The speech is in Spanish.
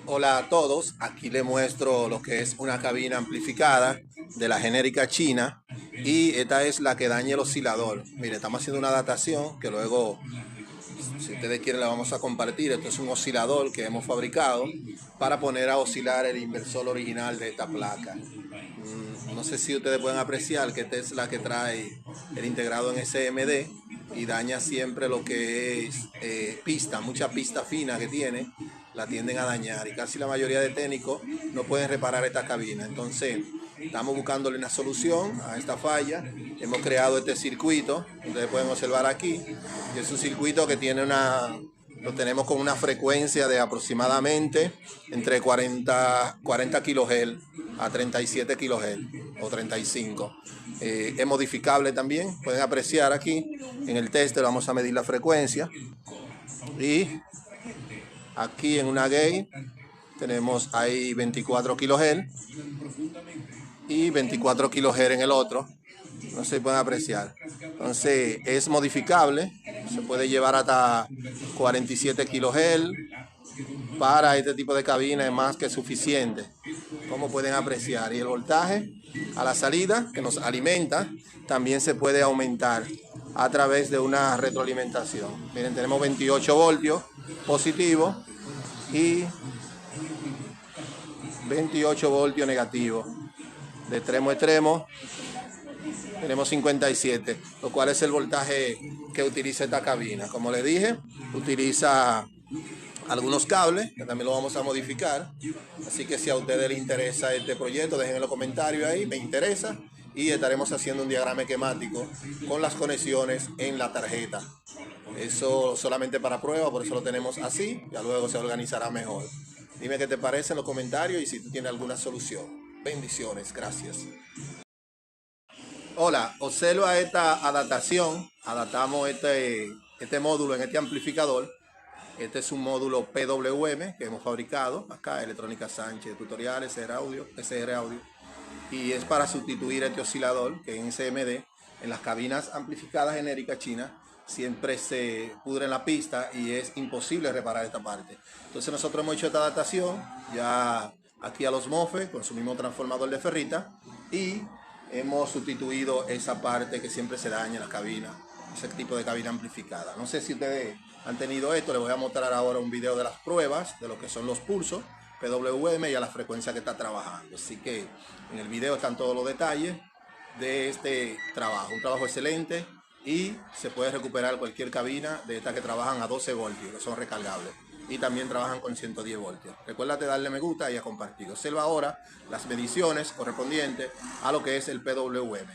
Hola a todos, aquí les muestro lo que es una cabina amplificada de la genérica china y esta es la que daña el oscilador. Mire, estamos haciendo una adaptación que luego, si ustedes quieren, la vamos a compartir. Esto es un oscilador que hemos fabricado para poner a oscilar el inversor original de esta placa. No sé si ustedes pueden apreciar que esta es la que trae el integrado en SMD y daña siempre lo que es pista, mucha pista fina que tiene, la tienden a dañar y casi la mayoría de técnicos no pueden reparar esta cabina. Entonces estamos buscándole una solución a esta falla. Hemos creado este circuito, ustedes pueden observar aquí, y es un circuito que tiene lo tenemos con una frecuencia de aproximadamente entre 40 kHz a 37 kHz o 35. Es modificable también, pueden apreciar aquí en el tester. Vamos a medir la frecuencia y aquí en una gate tenemos ahí 24 kHz y 24 kHz en el otro. No se pueden apreciar. Entonces es modificable, se puede llevar hasta 47 kHz. Para este tipo de cabina es más que suficiente, como pueden apreciar. Y el voltaje a la salida que nos alimenta también se puede aumentar a través de una retroalimentación. Miren, tenemos 28 voltios positivo y 28 voltios negativo. De extremo a extremo tenemos 57, lo cual es el voltaje que utiliza esta cabina. Como les dije, utiliza algunos cables que también lo vamos a modificar, así que si a ustedes les interesa este proyecto, dejen en los comentarios ahí, me interesa, y estaremos haciendo un diagrama esquemático con las conexiones en la tarjeta. Eso solamente para prueba, por eso lo tenemos así, ya luego se organizará mejor. Dime qué te parece en los comentarios y si tú tienes alguna solución. Bendiciones, gracias. Hola, observa esta adaptación. Adaptamos este módulo en este amplificador. Este es un módulo PWM que hemos fabricado acá, Electrónica Sánchez Tutoriales, SR Audio, y es para sustituir este oscilador que en SMD, en las cabinas amplificadas genéricas chinas, siempre se pudre en la pista y es imposible reparar esta parte. Entonces nosotros hemos hecho esta adaptación ya aquí a los MOSFET con su mismo transformador de ferrita y hemos sustituido esa parte que siempre se daña en las cabinas, ese tipo de cabina amplificada. No sé si ustedes han tenido esto, les voy a mostrar ahora un video de las pruebas de lo que son los pulsos PWM y a la frecuencia que está trabajando. Así que en el video están todos los detalles de este trabajo, un trabajo excelente, y se puede recuperar cualquier cabina de estas que trabajan a 12 voltios, que son recargables, y también trabajan con 110 voltios. Recuérdate darle me gusta y a compartir. Observa ahora las mediciones correspondientes a lo que es el PWM.